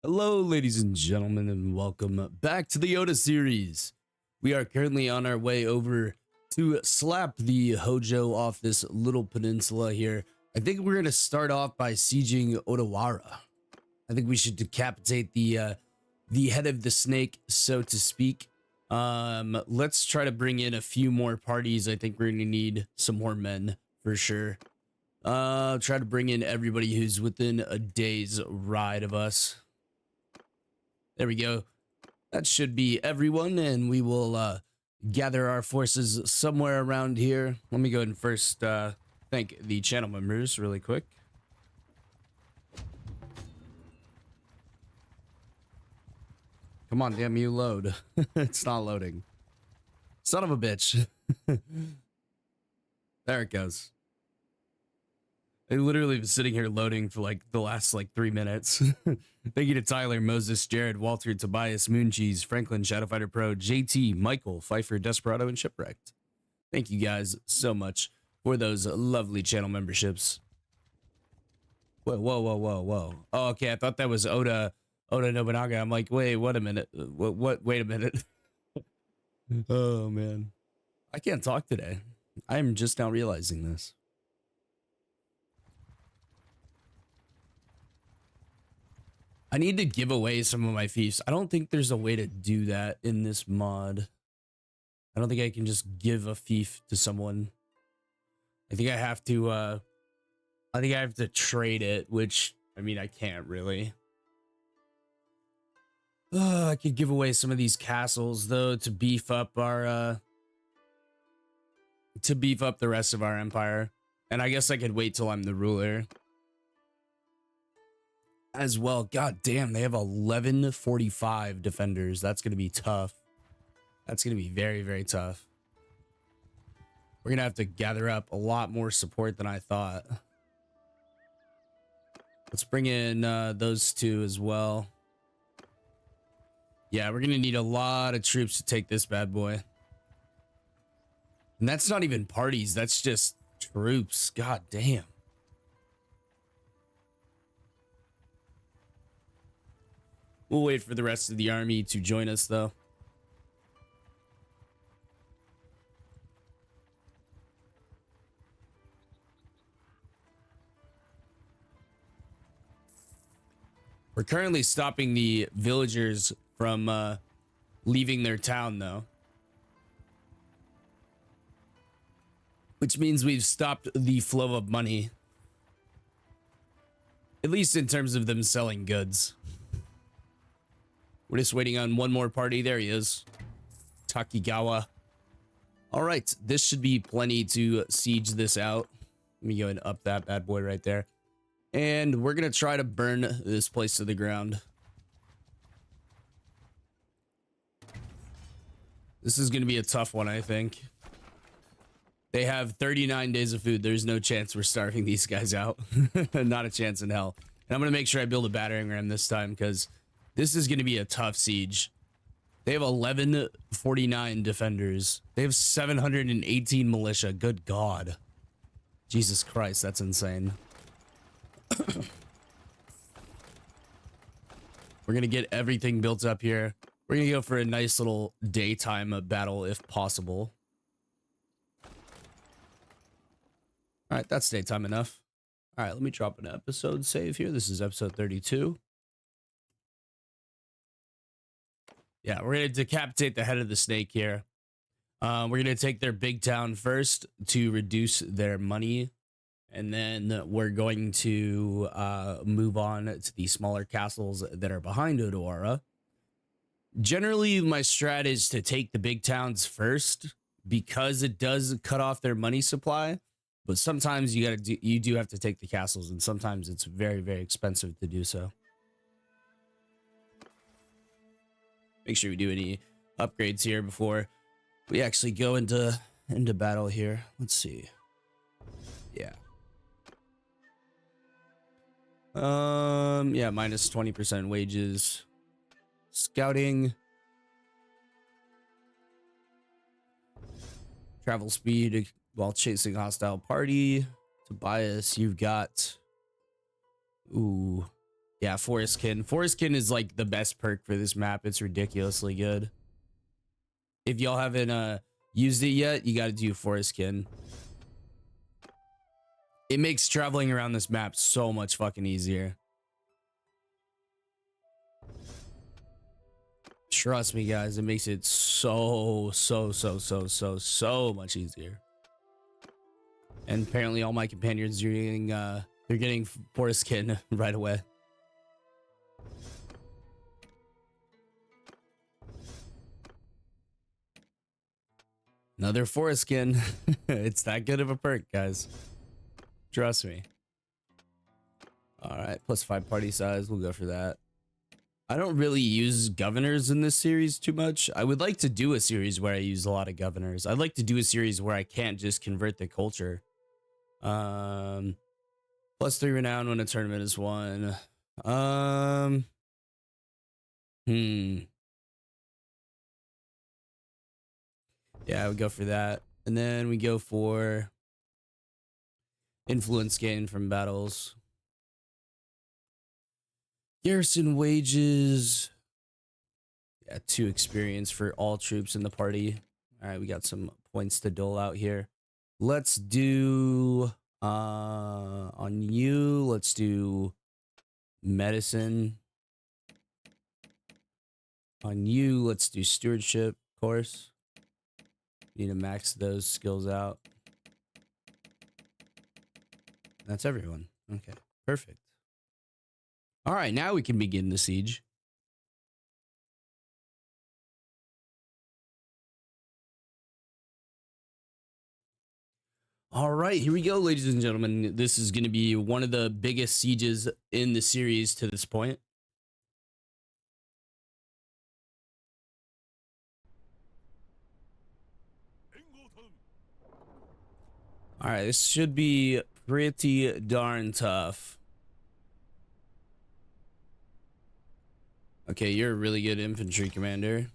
Hello, ladies and gentlemen, and welcome back to the Oda series. We are currently on our way over to slap the Hojo off this little peninsula here. I think we're going to start off by sieging Odawara. I think we should decapitate the head of the snake, so to speak. Let's try to bring in a few more parties. I think we're going to need some more men for sure. Try to bring in everybody who's within a day's ride of us. There we go. That should be everyone, and we will gather our forces somewhere around here. Let me go ahead and first thank the channel members really quick. Come on, damn you, load. It's not loading. Son of a bitch. There it goes. I literally been sitting here loading for like the last 3 minutes. Thank you to Tyler, Moses, Jared, Walter, Tobias, Mooncheese, Franklin, Shadowfighter Pro, JT, Michael, Pfeiffer, Desperado, and Shipwrecked. Thank you guys so much for those lovely channel memberships. Whoa. Oh, okay, I thought that was Oda Nobunaga. I'm like, wait a minute. Wait a minute. Oh, man. I can't talk today. I'm just now realizing this. I need to give away some of my fiefs. I don't think there's a way to do that in this mod. I don't think I can just give a fief to someone. I think I have to trade it, which, I mean, I can't really. I could give away some of these castles though to beef up our the rest of our empire. And I guess I could wait till I'm the ruler as well. God damn, they have 1145 defenders. That's going to be tough. That's going to be very, very tough. We're going to have to gather up a lot more support than I thought. Let's bring in those two as well. Yeah, we're going to need a lot of troops to take this bad boy. And that's not even parties. That's just troops. God damn. We'll wait for the rest of the army to join us, though. We're currently stopping the villagers from leaving their town, though. Which means we've stopped the flow of money. At least in terms of them selling goods. We're just waiting on one more party. There he is. Takigawa. All right, this should be plenty to siege this out. Let me go and up that bad boy right there. And we're going to try to burn this place to the ground. This is going to be a tough one, I think. They have 39 days of food. There's no chance we're starving these guys out. Not a chance in hell. And I'm going to make sure I build a battering ram this time because this is going to be a tough siege. They have 1149 defenders. They have 718 militia. Good God. Jesus Christ, that's insane. We're going to get everything built up here. We're going to go for a nice little daytime battle if possible. All right, that's daytime enough. All right, let me drop an episode save here. This is episode 32. Yeah, we're going to decapitate the head of the snake here. We're going to take their big town first to reduce their money. And then we're going to move on to the smaller castles that are behind Odawara. Generally, my strat is to take the big towns first because it does cut off their money supply. But sometimes you do have to take the castles, and sometimes it's very, very expensive to do so. Make sure we do any upgrades here before we actually go into battle here. Let's see. Yeah. Yeah, minus 20% wages. Scouting. Travel speed while chasing hostile party. Tobias, you've got... Ooh. Yeah, Forestkin. Forestkin is like the best perk for this map. It's ridiculously good. If y'all haven't used it yet, you got to do Forestkin. It makes traveling around this map so much fucking easier. Trust me, guys, it makes it so much easier. And apparently all my companions are getting they're getting Forestkin right away. Another Forestkin. It's that good of a perk, guys. Trust me. All right, +5 party size. We'll go for that. I don't really use governors in this series too much. I would like to do a series where I use a lot of governors. I'd like to do a series where I can't just convert the culture. +3 renown when a tournament is won. Yeah, I would go for that. And then we go for influence gain from battles. Garrison wages. Yeah, 2 experience for all troops in the party. All right, we got some points to dole out here. Let's do on you, let's do medicine. On you, let's do stewardship, of course. Need to max those skills out. That's everyone. Okay, perfect. All right, now we can begin the siege. All right, here we go, ladies and gentlemen. This is going to be one of the biggest sieges in the series to this point. All right, this should be pretty darn tough. Okay, you're a really good infantry commander.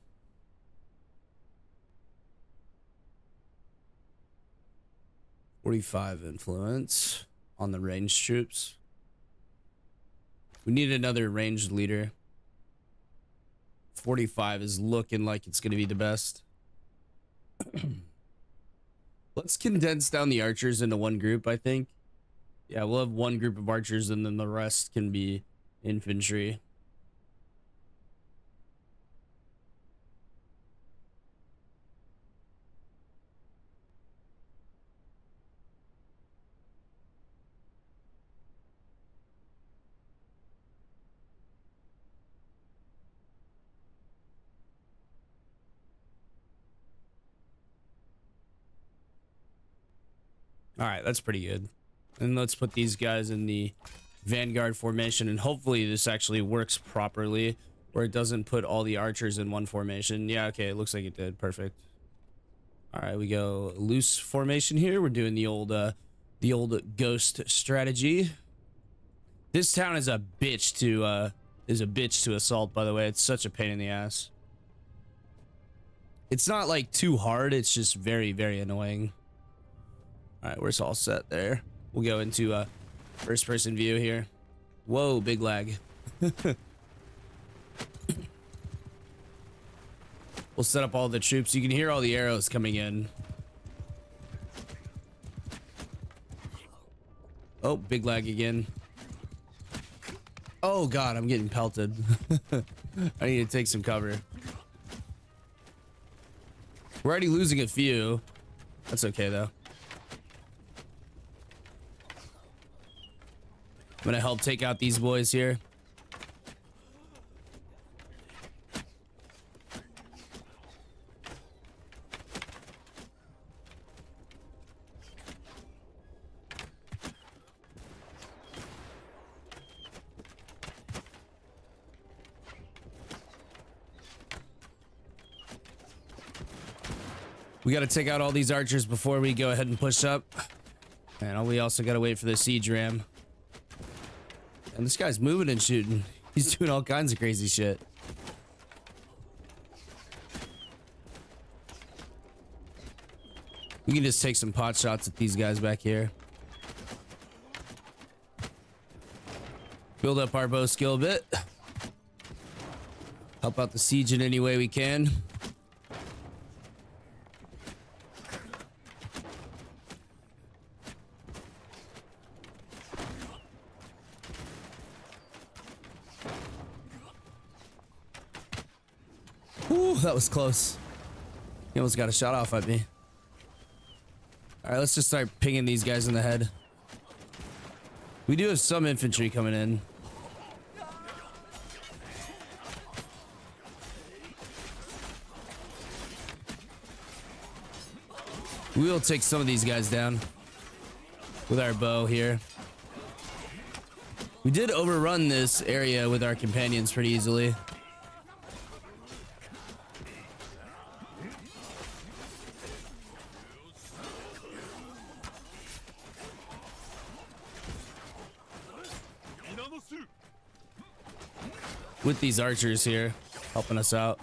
+45 influence on the ranged troops. We need another ranged leader. 45 is looking like it's going to be the best. Let's condense down the archers into one group, I think. Yeah, we'll have one group of archers and then the rest can be infantry. All right, that's pretty good. And let's put these guys in the vanguard formation, and hopefully this actually works properly, where it doesn't put all the archers in one formation. Yeah, okay, it looks like it did. Perfect. All right, we go loose formation here. We're doing the old ghost strategy. This town is a bitch to assault, by the way. It's such a pain in the ass. It's not like too hard, it's just very, very annoying. All right, we're all set there. We'll go into first person view here. Whoa, big lag. We'll set up all the troops. You can hear all the arrows coming in. Oh, big lag again. Oh god, I'm getting pelted. I need to take some cover. We're already losing a few. That's okay though. I'm gonna help take out these boys here. We gotta take out all these archers before we go ahead and push up. And we also gotta wait for the siege ram. And this guy's moving and shooting. He's doing all kinds of crazy shit. We can just take some pot shots at these guys back here. Build up our bow skill a bit. Help out the siege in any way we can. Ooh, that was close. He almost got a shot off at me. All right, let's just start pinging these guys in the head. We do have some infantry coming in. We'll take some of these guys down with our bow here. We did overrun this area with our companions pretty easily. With these archers here helping us out.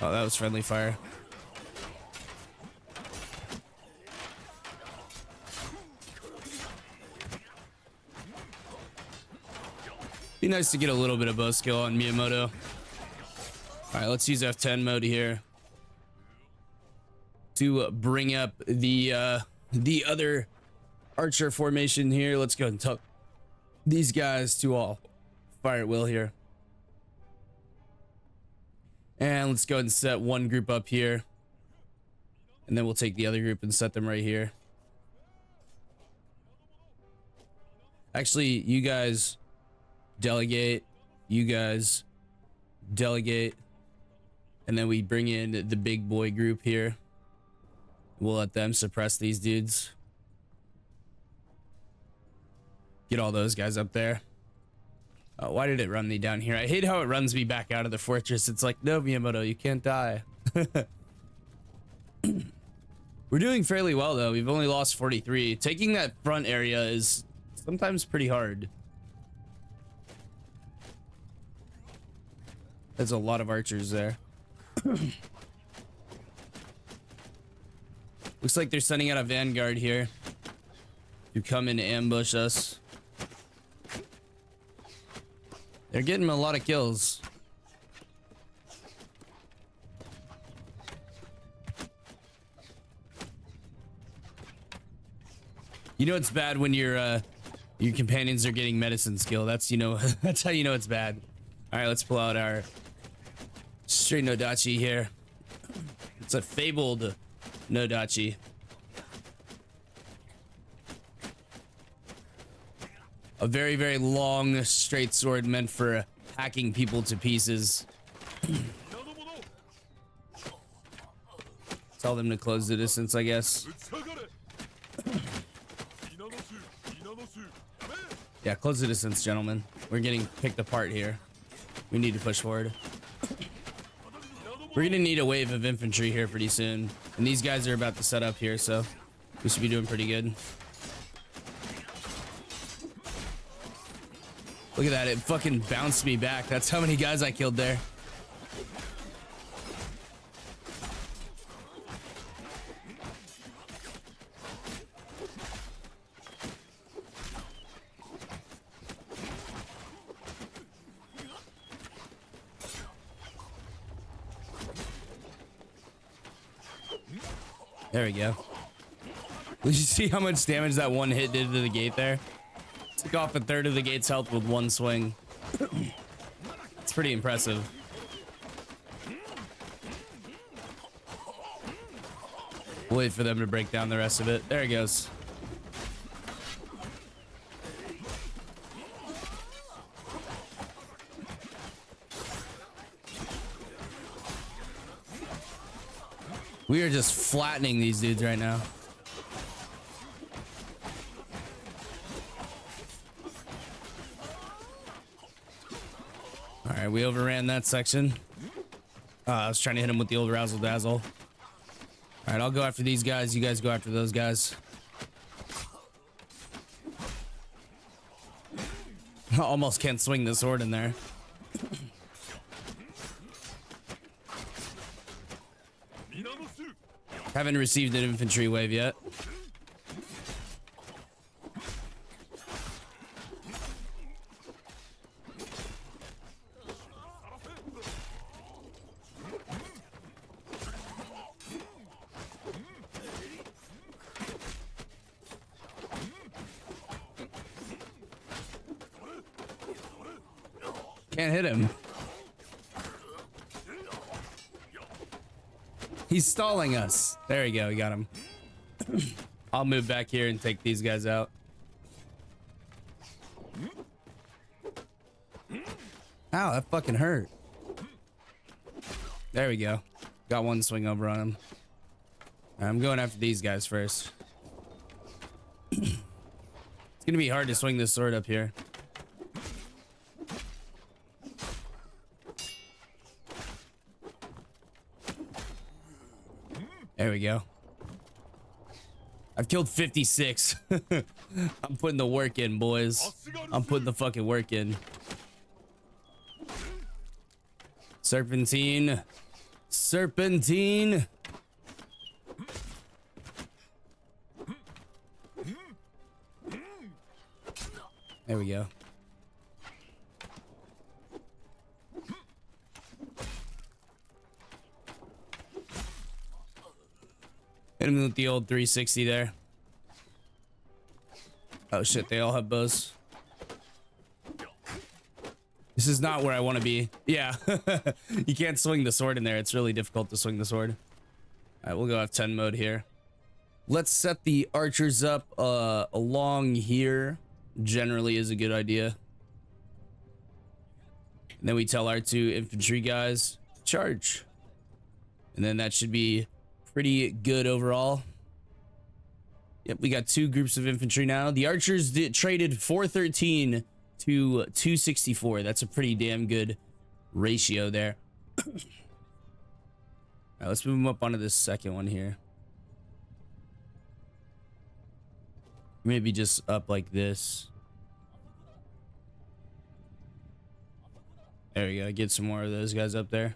Oh, that was friendly fire. Be nice to get a little bit of bow skill on Miyamoto. All right, let's use F10 mode here to bring up the other archer formation here. Let's go and tell these guys to all fire at will here. And let's go ahead and set one group up here. And then we'll take the other group and set them right here. Actually, you guys delegate. You guys delegate. And then we bring in the big boy group here. We'll let them suppress these dudes. Get all those guys up there. Why did it run me down here? I hate how it runs me back out of the fortress. It's like, no, Miyamoto, you can't die. We're doing fairly well, though. We've only lost 43. Taking that front area is sometimes pretty hard. There's a lot of archers there. Looks like they're sending out a vanguard here to come and ambush us. They're getting a lot of kills. You know it's bad when your companions are getting medicine skill. That's, you know, that's how you know it's bad. All right, let's pull out our straight Nodachi here. It's a fabled Nodachi. A very, very long straight sword meant for hacking people to pieces. Tell them to close the distance, I guess. Yeah, close the distance, gentlemen. We're getting picked apart here. We need to push forward. We're gonna need a wave of infantry here pretty soon. And these guys are about to set up here, so we should be doing pretty good. Look at that, it fucking bounced me back. That's how many guys I killed there. There we go. Did you see how much damage that one hit did to the gate there? Took off a third of the gate's health with one swing. It's pretty impressive. Wait for them to break down the rest of it. There it goes. We are just flattening these dudes right now. All right, we overran that section. I was trying to hit him with the old razzle dazzle. All right, I'll go after these guys. You guys go after those guys. Almost can't swing the sword in there. Haven't received an infantry wave yet. Can't hit him. He's stalling us. There we go. We got him. I'll move back here and take these guys out. Ow, that fucking hurt. There we go. Got one swing over on him. I'm going after these guys first. It's gonna be hard to swing this sword up here. There we go. I've killed 56. I'm putting the work in, boys. I'm putting the fucking work in. Serpentine. Serpentine. There we go. Hit him with the old 360 there. Oh shit, they all have bows. This is not where I want to be. Yeah. You can't swing the sword in there. It's really difficult to swing the sword. All right, we'll go F10 mode here. Let's set the archers up along here. Generally is a good idea. And then we tell our two infantry guys, charge. And then that should be pretty good overall. Yep, we got two groups of infantry now. The archers traded 413 to 264. That's a pretty damn good ratio there. All right, let's move them up onto this second one here. Maybe just up like this. There we go. Get some more of those guys up there.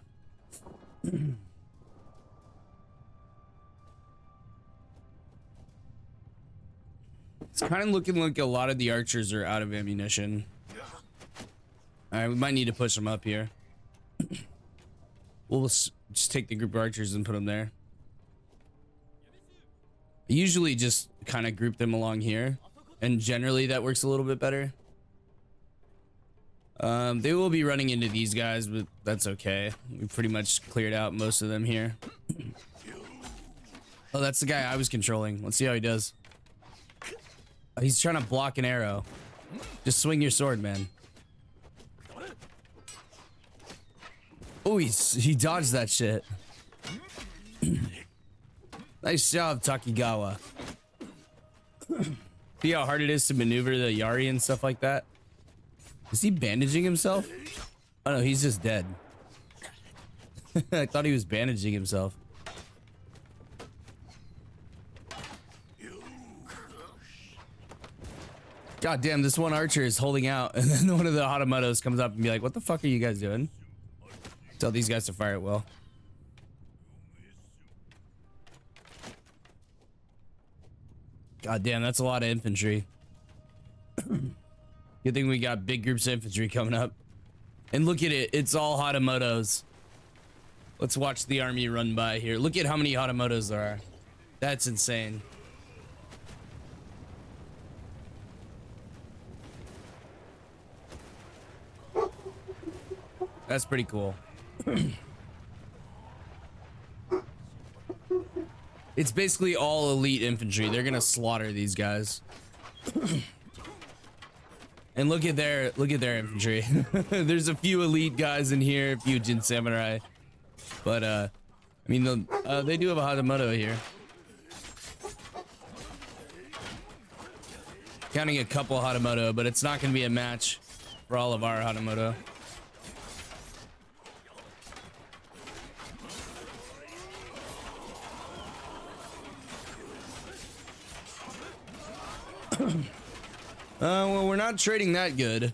It's kind of looking like a lot of the archers are out of ammunition. All right, we might need to push them up here. We'll just take the group of archers and put them there. I usually just kind of group them along here, and generally that works a little bit better. They will be running into these guys, but that's okay. We pretty much cleared out most of them here. Oh, that's the guy I was controlling. Let's see how he does. He's trying to block an arrow. Just swing your sword, man. Oh, he dodged that shit. Nice job, Takigawa. See how hard it is to maneuver the Yari and stuff like that? Is he bandaging himself? Oh no, he's just dead. I thought he was bandaging himself. God damn, this one archer is holding out, and then one of the Hatamotos comes up and be like, what the fuck are you guys doing? Tell these guys to fire it well. God damn, that's a lot of infantry. Good thing we got big groups of infantry coming up. And look at it, it's all Hatamotos. Let's watch the army run by here. Look at how many Hatamotos there are. That's insane. That's pretty cool. It's basically all elite infantry. They're gonna slaughter these guys. And look at their infantry. There's a few elite guys in here, a few Jin Samurai. But I mean, they do have a Hatamoto here. Counting a couple Hatamoto, but it's not gonna be a match for all of our Hatamoto. Well, we're not trading that good.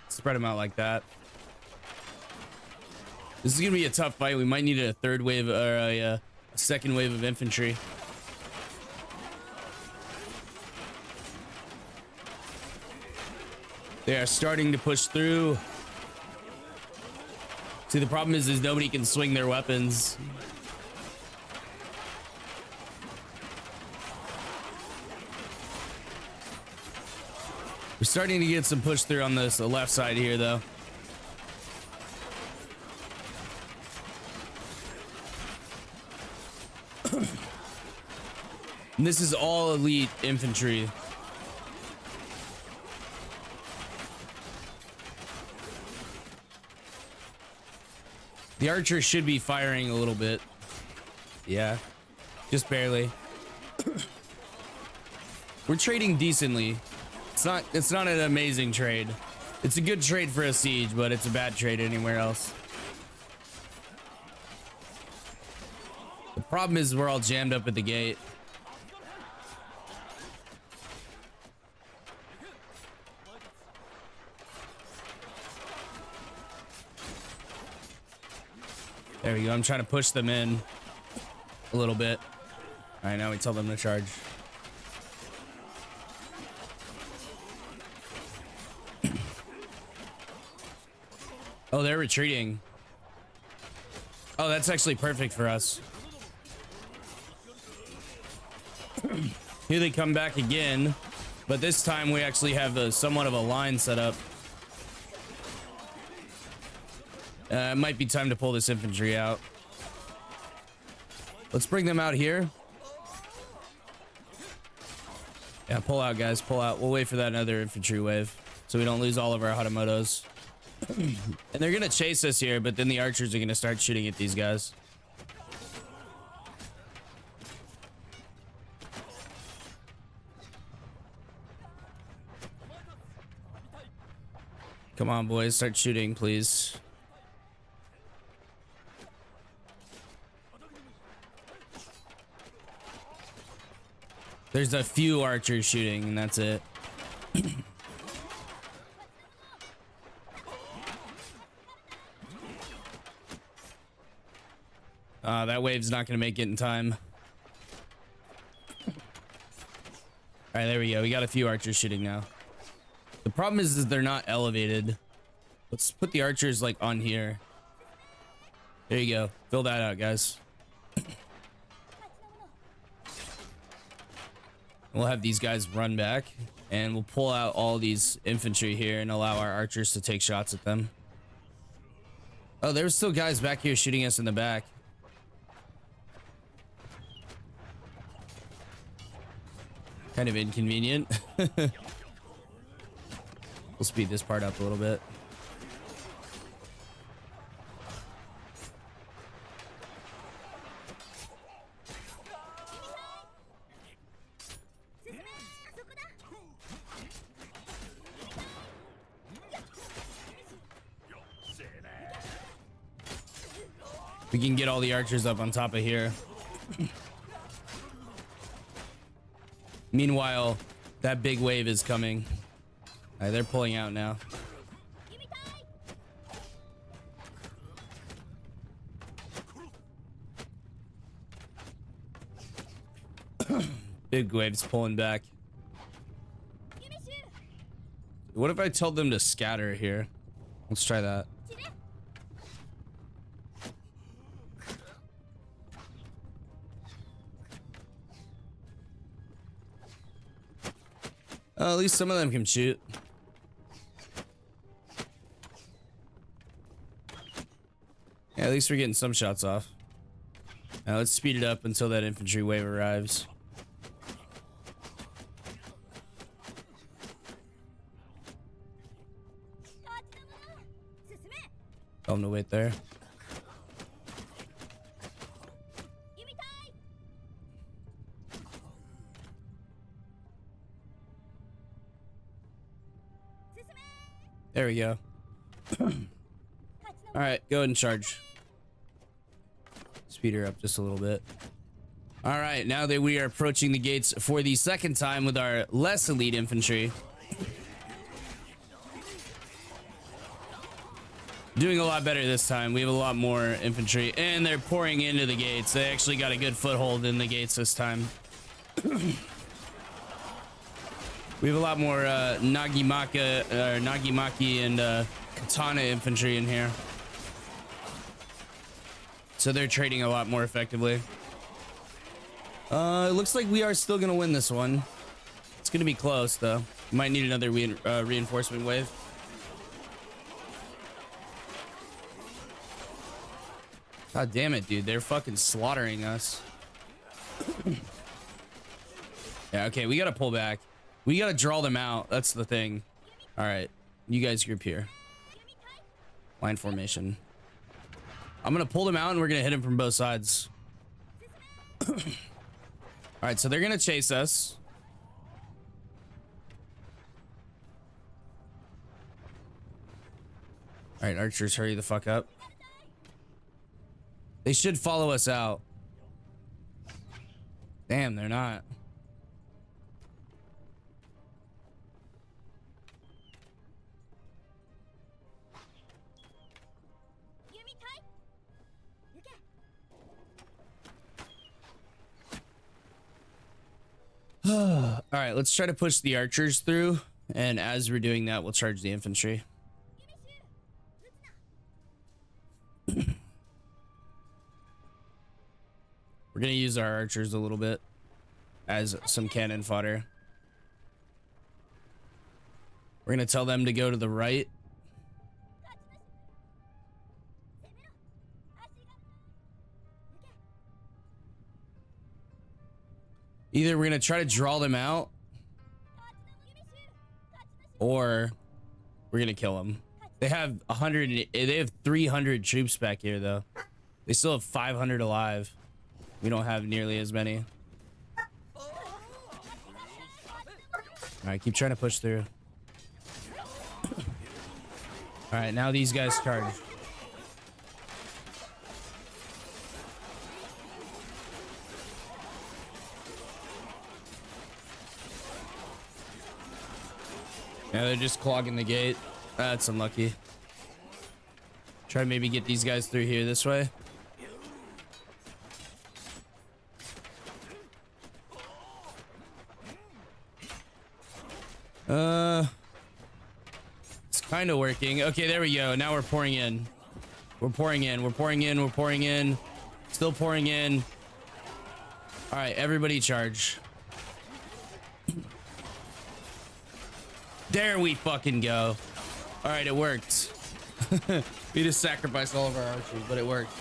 Spread them out like that. This is gonna be a tough fight. We might need a third wave or a second wave of infantry. They are starting to push through. See, the problem is nobody can swing their weapons. We're starting to get some push through on this left side here, though. And this is all elite infantry. The archers should be firing a little bit. Yeah, just barely. We're trading decently. It's not an amazing trade. It's a good trade for a siege, but it's a bad trade anywhere else. The problem is we're all jammed up at the gate. There we go. I'm trying to push them in a little bit. All right, now we tell them to charge. Oh, they're retreating. Oh, that's actually perfect for us. Here they come back again, but this time we actually have somewhat of a line set up. It might be time to pull this infantry out. Let's bring them out here. Yeah, pull out, guys. Pull out. We'll wait for that another infantry wave so we don't lose all of our Hatamotos. And they're gonna chase us here, but then the archers are gonna start shooting at these guys. Come on, boys, start shooting, please. There's a few archers shooting, and that's it. That wave's not gonna make it in time. All right, there we go. We got a few archers shooting now. The problem is they're not elevated. Let's put the archers like on here. There you go. Fill that out, guys. We'll have these guys run back, and we'll pull out all these infantry here and allow our archers to take shots at them. Oh, there's still guys back here shooting us in the back. Kind of inconvenient. We'll speed this part up a little bit. We can get all the archers up on top of here. Meanwhile, that big wave is coming. All right, they're pulling out now. Big wave's pulling back. What if I told them to scatter here? Let's try that. At least some of them can shoot. Yeah, at least we're getting some shots off. Now let's speed it up until that infantry wave arrives. Tell them to wait there. There we go. All right, go ahead and charge. Speed her up just a little bit. All right, now that we are approaching the gates for the second time with our less elite infantry. Doing a lot better this time. We have a lot more infantry, and they're pouring into the gates. They actually got a good foothold in the gates this time. We have a lot more Nagimaki and Katana infantry in here. So they're trading a lot more effectively. It looks like we are still gonna win this one. It's gonna be close though. Might need another reinforcement wave. God damn it, dude. They're fucking slaughtering us. Yeah, okay, we gotta pull back. We gotta draw them out. That's the thing. All right, you guys group here. Line formation. I'm gonna pull them out and we're gonna hit them from both sides. All right, so they're gonna chase us. All right, archers, hurry the fuck up. They should follow us out. Damn, they're not. All right, let's try to push the archers through, and as we're doing that, we'll charge the infantry. We're gonna use our archers a little bit as some cannon fodder. We're gonna tell them to go to the right. Either we're gonna try to draw them out, or we're gonna kill them. They have 100. They have 300 troops back here, though. They still have 500 alive. We don't have nearly as many. All right, keep trying to push through. All right, now these guys charge. Yeah, they're just clogging the gate. That's unlucky. Try to maybe get these guys through here this way. It's kind of working. Okay, there we go. Now we're pouring in. We're pouring in. We're pouring in. We're pouring in. Still pouring in. All right, everybody charge. There we fucking go. All right, it worked. We just sacrificed all of our archers, but it worked.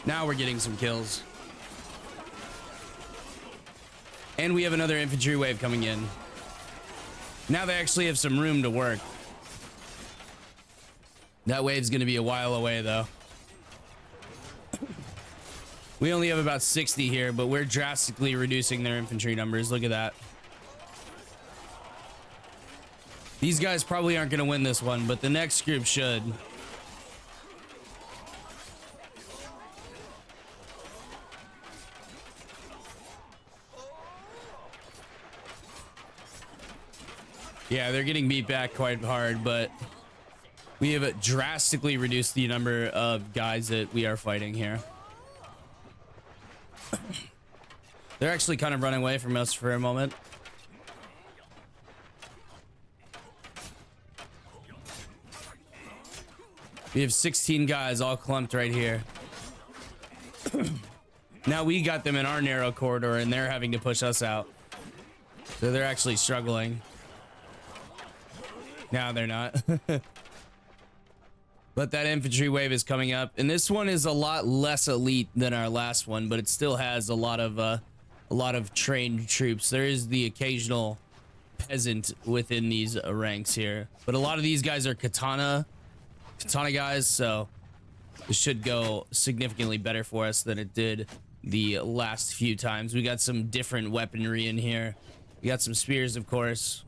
Now we're getting some kills. And we have another infantry wave coming in. Now they actually have some room to work. That wave's gonna be a while away though. We only have about 60 here, but we're drastically reducing their infantry numbers. Look at that. These guys probably aren't gonna win this one, but the next group should. Yeah, they're getting beat back quite hard, but we have drastically reduced the number of guys that we are fighting here. They're actually kind of running away from us for a moment. We have 16 guys all clumped right here. Now we got them in our narrow corridor and they're having to push us out. So they're actually struggling. No, they're not. But that infantry wave is coming up, and this one is a lot less elite than our last one, but it still has a lot of trained troops. There is the occasional peasant within these ranks here, but a lot of these guys are katana guys, so it should go significantly better for us than it did the last few times. We got some different weaponry in here. We got some spears, of course.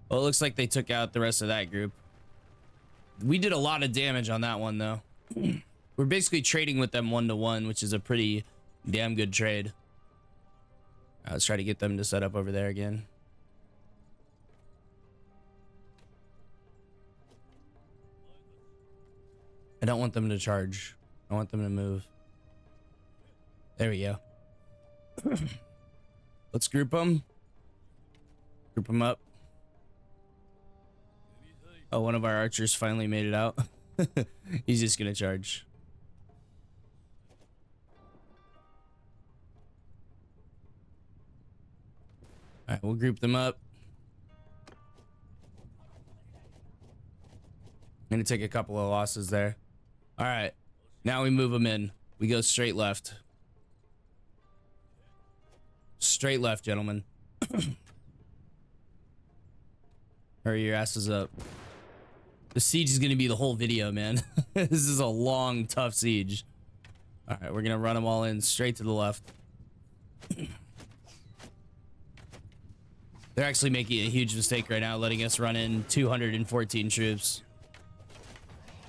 Well, it looks like they took out the rest of that group. We did a lot of damage on that one, though. We're basically trading with them 1-to-1, which is a pretty damn good trade. Let's try to get them to set up over there again. I don't want them to charge. I want them to move. There we go. Let's group them. Group them up. Oh, one of our archers finally made it out. He's just gonna charge. All right, we'll group them up. I'm gonna take a couple of losses there. All right, now we move them in. We go straight left. Straight left, gentlemen. Hurry your asses up. The siege is gonna be the whole video, man. This is a long, tough siege. All right, we're gonna run them all in straight to the left. They're actually making a huge mistake right now, letting us run in 214 troops.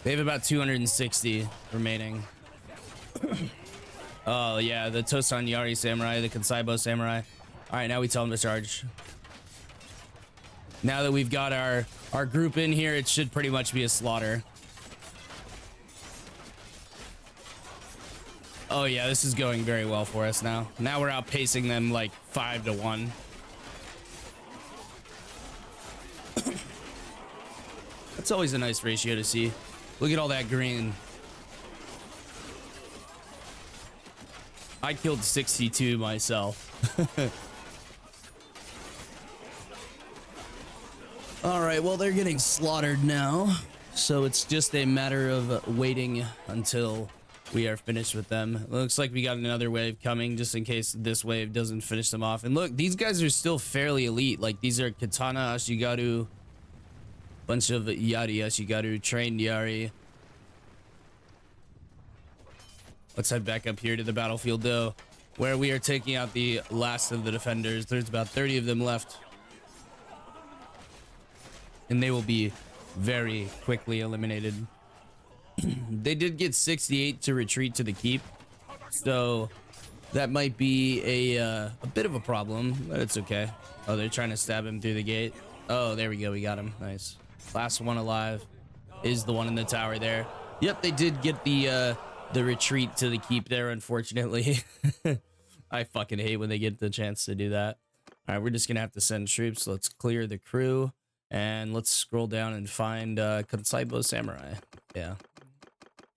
They have about 260 remaining. Oh yeah, the Tosan Yari Samurai, the Kansaibo Samurai. All right, now we tell them to charge. Now that we've got our group in here, it should pretty much be a slaughter. Oh yeah, this is going very well for us now. Now we're outpacing them like 5-to-1. That's always a nice ratio to see. Look at all that green. I killed 62 myself. All right, well, they're getting slaughtered now. So it's just a matter of waiting until we are finished with them. It looks like we got another wave coming just in case this wave doesn't finish them off. And look, these guys are still fairly elite. Like, these are Katana, Ashigaru, bunch of Yari, Ashigaru, trained Yari. Let's head back up here to the battlefield, though, where we are taking out the last of the defenders. There's about 30 of them left. And they will be very quickly eliminated. They did get 68 to retreat to the keep. So that might be a bit of a problem, but it's okay. Oh, they're trying to stab him through the gate. Oh, there we go. We got him. Nice. Last one alive is the one in the tower there. Yep, they did get the retreat to the keep there, unfortunately. I fucking hate when they get the chance to do that. All right, we're just gonna have to send troops. Let's clear the crew and let's scroll down and find Kansaibo Samurai. Yeah,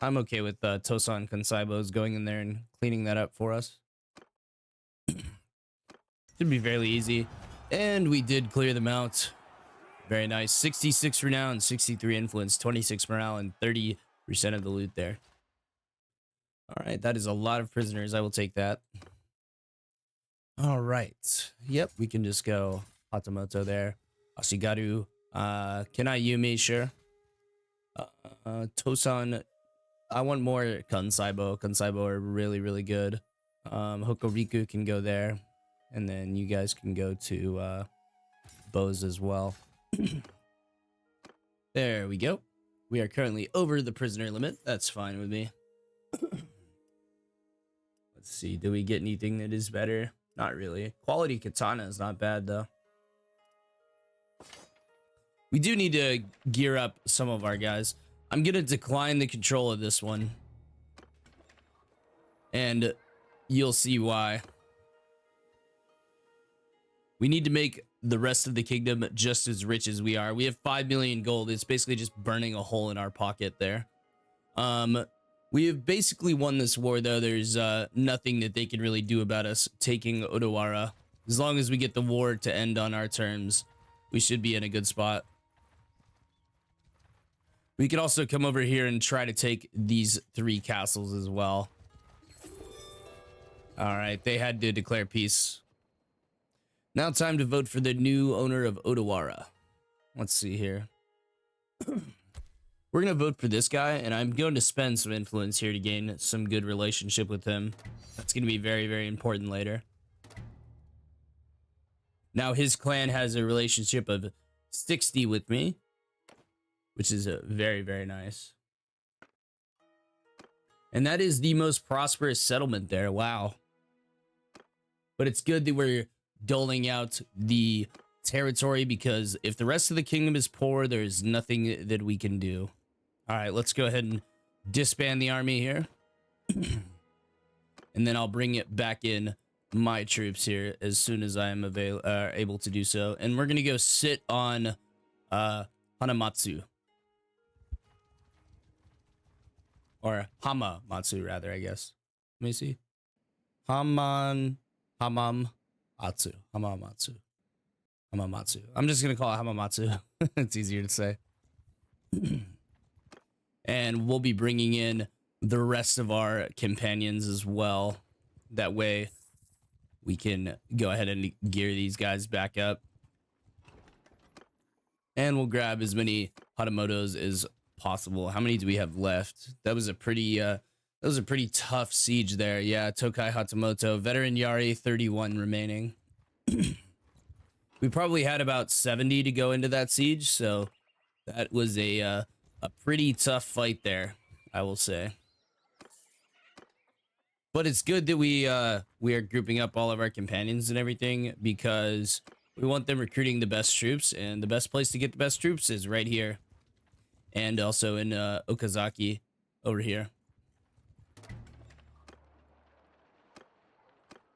I'm okay with Tosan Kansaibos going in there and cleaning that up for us. Should be fairly easy. And we did clear them out. Very nice. 66 renown, 63 influence, 26 morale, and 30% of the loot there. All right, that is a lot of prisoners. I will take that. All right. Yep, we can just go Hatamoto there. Ashigaru. Kenai Yumi, sure. Tosan. I want more Kansaibo. Kansaibo are really, really good. Hokuriku can go there. And then you guys can go to Bose as well. There we go. We are currently over the prisoner limit. That's fine with me. Let's see. Do we get anything that is better? Not really. Quality katana is not bad, though. We do need to gear up some of our guys. I'm going to decline the control of this one. And you'll see why. We need to make the rest of the kingdom just as rich as we are. We have 5 million gold. It's basically just burning a hole in our pocket there. We have basically won this war, though. There's nothing that they can really do about us taking Odawara. As long as we get the war to end on our terms, we should be in a good spot. We could also come over here and try to take these 3 castles as well. All right, they had to declare peace. Now time to vote for the new owner of Odawara. Let's see here. We're going to vote for this guy, and I'm going to spend some influence here to gain some good relationship with him. That's going to be very, very important later. Now, his clan has a relationship of 60 with me, which is very, very nice. And that is the most prosperous settlement there. Wow. But it's good that we're doling out the territory, because if the rest of the kingdom is poor, there's nothing that we can do. All right, let's go ahead and disband the army here. And then I'll bring it back in my troops here as soon as I am able to do so. And we're going to go sit on Hanamatsu. Or Hamamatsu, rather, I guess. Let me see. Hamamatsu. Hamamatsu. I'm just going to call it Hamamatsu. It's easier to say. And we'll be bringing in the rest of our companions as well. That way we can go ahead and gear these guys back up. And we'll grab as many Hatamotos as possible. How many do we have left? That was a pretty tough siege there. Yeah, Tokai Hatamoto, veteran Yari, 31 remaining. We probably had about 70 to go into that siege, so that was a pretty tough fight there, I will say. But it's good that we are grouping up all of our companions and everything, because we want them recruiting the best troops, and the best place to get the best troops is right here. And also in Okazaki over here.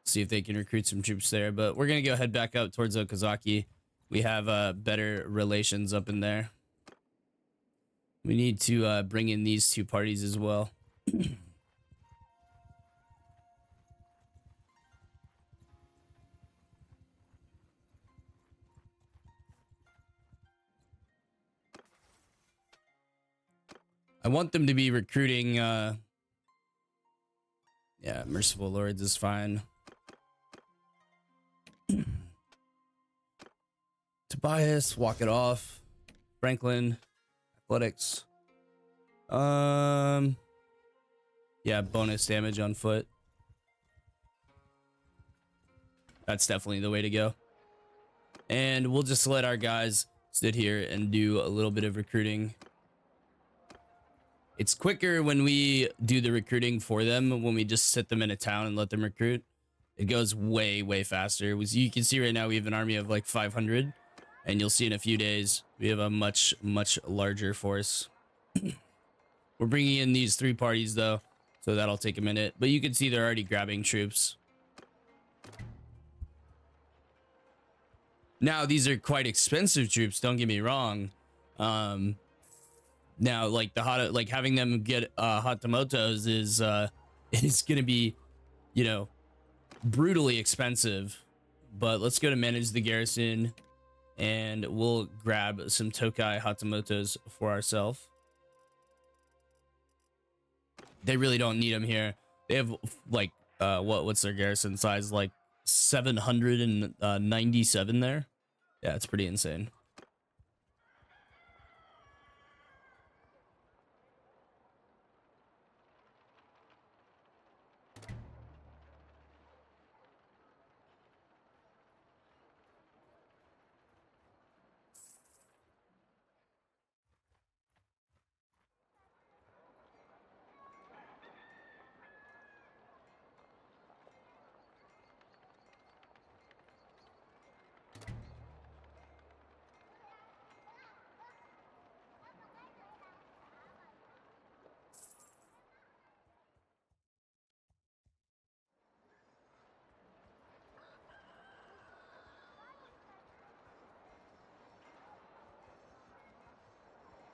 See if they can recruit some troops there. But we're going to go head back up towards Okazaki. We have better relations up in there. We need to bring in these two parties as well. I want them to be recruiting... yeah, Merciful Lords is fine. Tobias, walk it off. Franklin, athletics. Yeah, bonus damage on foot. That's definitely the way to go. And we'll just let our guys sit here and do a little bit of recruiting. It's quicker when we do the recruiting for them, when we just sit them in a town and let them recruit. It goes way, way faster. You can see right now we have an army of like 500, and you'll see in a few days we have a much, much larger force. We're bringing in these three parties though, so that'll take a minute. But you can see they're already grabbing troops. Now, these are quite expensive troops, don't get me wrong. Now, like having them get Hatamotos is going to be, you know, brutally expensive. But let's go to manage the garrison, and we'll grab some Tokai Hatamotos for ourselves. They really don't need them here. They have like what's their garrison size? Like 797 there. Yeah, it's pretty insane.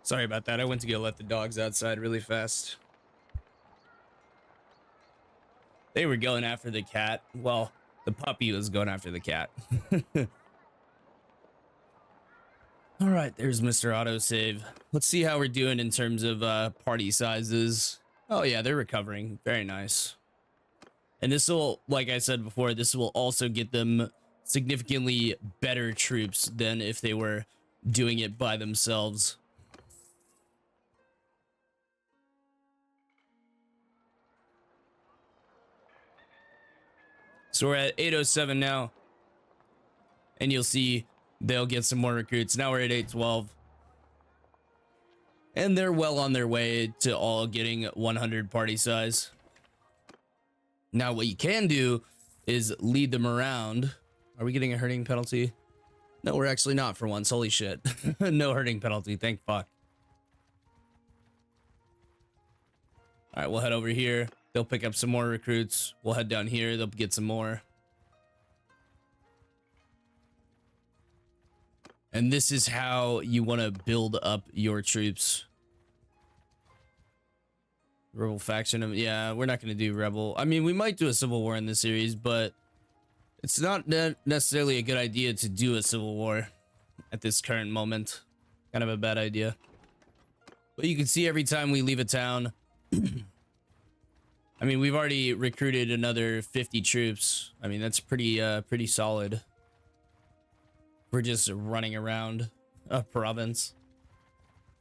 Sorry about that. I went to go let the dogs outside really fast. They were going after the cat. Well, the puppy was going after the cat. All right, there's Mr. Autosave. Let's see how we're doing in terms of party sizes. Oh yeah, they're recovering. Very nice. And this will, like I said before, this will also get them significantly better troops than if they were doing it by themselves. So we're at 807 now, and you'll see they'll get some more recruits. Now we're at 812. And they're well on their way to all getting 100 party size. Now, what you can do is lead them around. Are we getting a herding penalty? No, we're actually not for once. Holy shit. No herding penalty. Thank fuck. All right, we'll head over here. They'll pick up some more recruits. We'll head down here. They'll get some more. And this is how you want to build up your troops. Rebel faction. Yeah, we're not going to do rebel. I mean, we might do a civil war in this series, but it's not necessarily a good idea to do a civil war at this current moment. Kind of a bad idea. But you can see every time we leave a town. I mean, we've already recruited another 50 troops. I mean, that's pretty solid. We're just running around a province.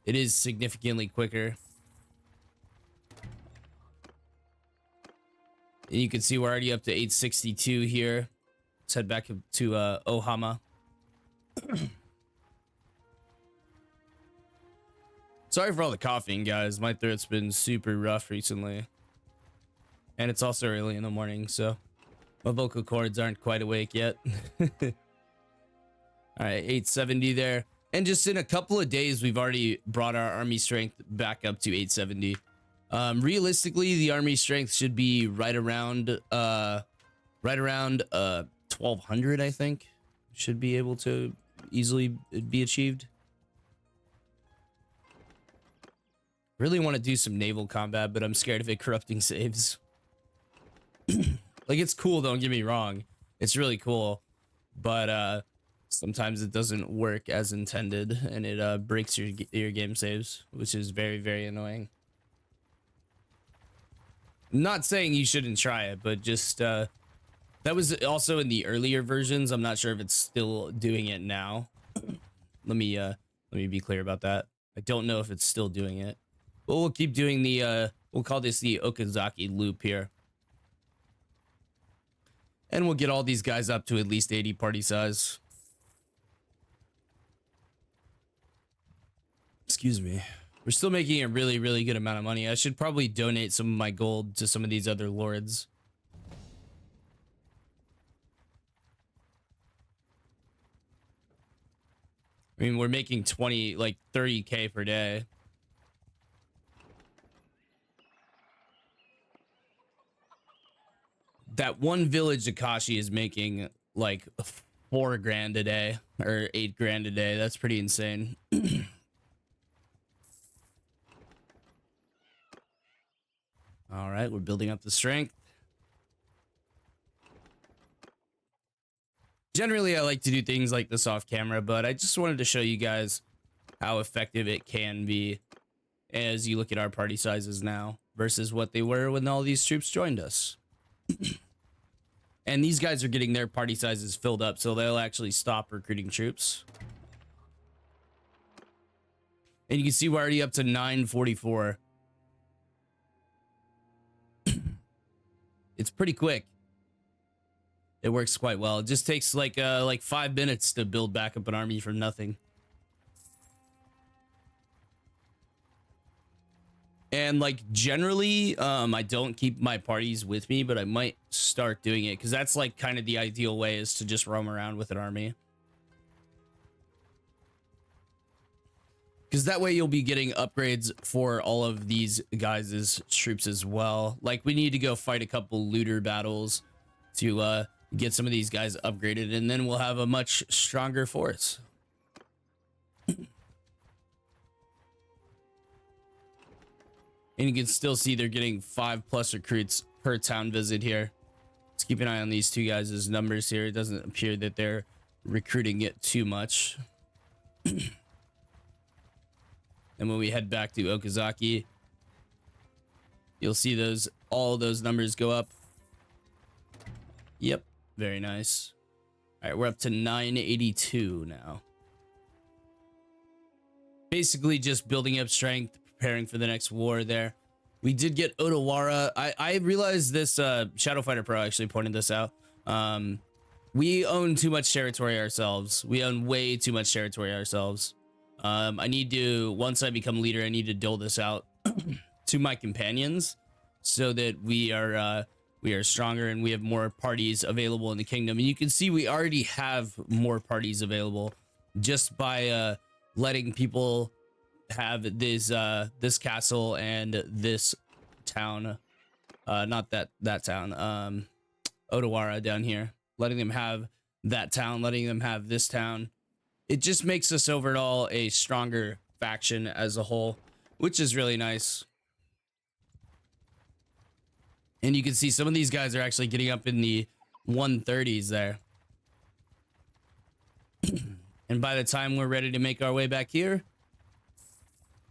It is significantly quicker. And you can see we're already up to 862 here. Let's head back to Ohama. Sorry for all the coughing, guys. My throat's been super rough recently. And it's also early in the morning, so my vocal cords aren't quite awake yet. All right, 870 there. And just in a couple of days, we've already brought our army strength back up to 870. Realistically, the army strength should be right around 1200, I think. Should be able to easily be achieved. Really want to do some naval combat, but I'm scared of it corrupting saves. Like, it's cool, don't get me wrong. It's really cool, but sometimes it doesn't work as intended, and it breaks your game saves, which is very, very annoying. Not saying you shouldn't try it, but just that was also in the earlier versions. I'm not sure if it's still doing it now. Let me be clear about that. I don't know if it's still doing it. But we'll keep doing the we'll call this the Okazaki loop here. And we'll get all these guys up to at least 80 party size. Excuse me. We're still making a really, really good amount of money. I should probably donate some of my gold to some of these other lords. I mean, we're making 20, like 30K per day. That one village Akashi is making like 4 grand a day or 8 grand a day. That's pretty insane. All right, we're building up the strength. Generally, I like to do things like this off camera, but I just wanted to show you guys how effective it can be as you look at our party sizes now versus what they were when all these troops joined us. And these guys are getting their party sizes filled up, so they'll actually stop recruiting troops. And you can see we're already up to 944. It's pretty quick. It works quite well. It just takes like 5 minutes to build back up an army from nothing. And like generally, I don't keep my parties with me, but I might start doing it because that's like kind of the ideal way is to just roam around with an army. Because that way you'll be getting upgrades for all of these guys' troops as well. Like we need to go fight a couple looter battles to get some of these guys upgraded, and then we'll have a much stronger force. And you can still see they're getting 5+ recruits per town visit here. Let's keep an eye on these two guys' numbers here. It doesn't appear that they're recruiting it too much. And when we head back to Okazaki, you'll see all those numbers go up. Yep, very nice. All right, we're up to 982 now. Basically just building up strength, preparing for the next war there. We did get Odawara. I realized this, Shadow Fighter Pro actually pointed this out. We own too much territory ourselves. We own way too much territory ourselves. I need to, once I become leader, I need to dole this out to my companions so that we are stronger and we have more parties available in the kingdom. And you can see we already have more parties available just by letting people have this castle and this town, not that town, Odawara down here, letting them have that town, letting them have this town. It just makes us overall a stronger faction as a whole, which is really nice. And you can see some of these guys are actually getting up in the 130s there. And by the time we're ready to make our way back here,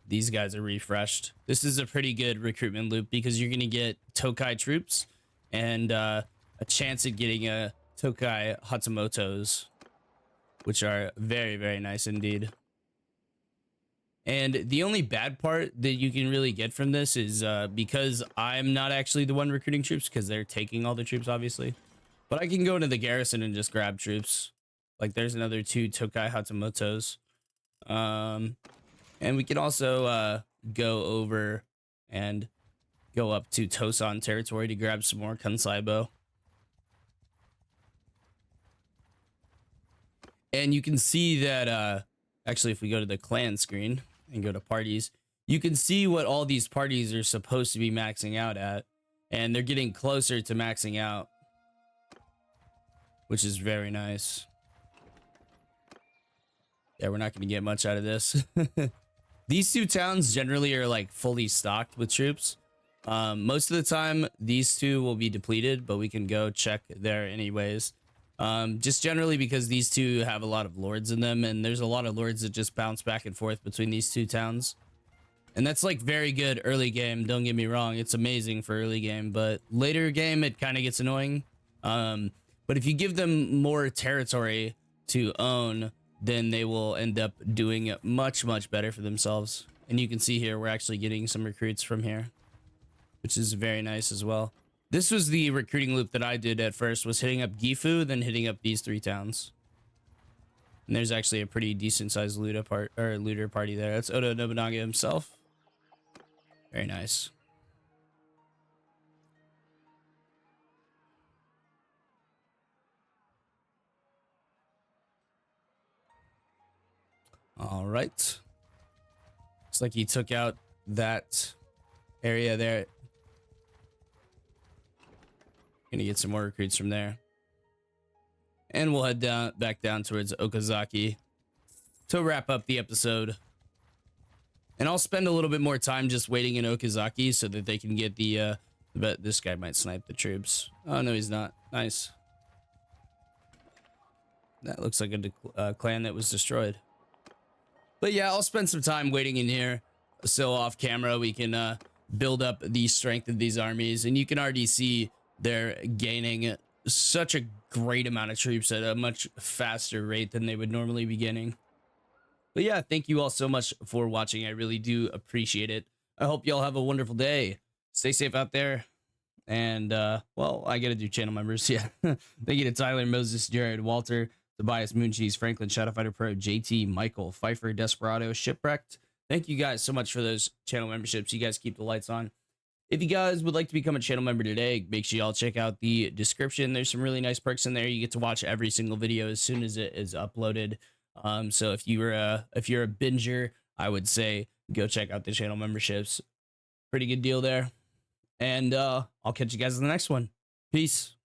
these guys are refreshed. This is a pretty good recruitment loop because you're going to get Tokai troops and a chance at getting a Tokai Hatamotos, which are very, very nice indeed. And the only bad part that you can really get from this is because I'm not actually the one recruiting troops, because they're taking all the troops, obviously. But I can go into the garrison and just grab troops. Like, there's another 2 Tokai Hatamotos. And we can also go over and go up to Tosan territory to grab some more Kansaibo. And you can see that, actually, if we go to the clan screen and go to parties, you can see what all these parties are supposed to be maxing out at. And they're getting closer to maxing out, which is very nice. Yeah, we're not going to get much out of this. These 2 towns generally are like fully stocked with troops. Most of the time, these 2 will be depleted, but we can go check there anyways. Just generally because these 2 have a lot of lords in them, and there's a lot of lords that just bounce back and forth between these 2 towns. And that's like very good early game, don't get me wrong. It's amazing for early game, but later game, it kind of gets annoying. But if you give them more territory to own, then they will end up doing much, much better for themselves. And you can see here, we're actually getting some recruits from here, which is very nice as well. This was the recruiting loop that I did at first, was hitting up Gifu, then hitting up these 3 towns. And there's actually a pretty decent sized looter party there. That's Oda Nobunaga himself. Very nice. All right. Looks like he took out that area there. Gonna get some more recruits from there. And we'll head back down towards Okazaki to wrap up the episode. And I'll spend a little bit more time just waiting in Okazaki so that they can get the but this guy might snipe the troops. Oh no, he's not. Nice. That looks like a clan that was destroyed. But yeah, I'll spend some time waiting in here. So off camera, we can build up the strength of these armies. And you can already see they're gaining such a great amount of troops at a much faster rate than they would normally be gaining. But yeah, thank you all so much for watching. I really do appreciate it. I hope y'all have a wonderful day. Stay safe out there. And, well, I gotta do channel members. Yeah. Thank you to Tyler, Moses, Jared, Walter, Tobias, Mooncheese, Franklin, Shadowfighter Pro, JT, Michael, Pfeiffer, Desperado, Shipwrecked. Thank you guys so much for those channel memberships. You guys keep the lights on. If you guys would like to become a channel member today, make sure y'all check out the description. There's some really nice perks in there. You get to watch every single video as soon as it is uploaded. So if you're a binger, I would say go check out the channel memberships. Pretty good deal there. And I'll catch you guys in the next one. Peace.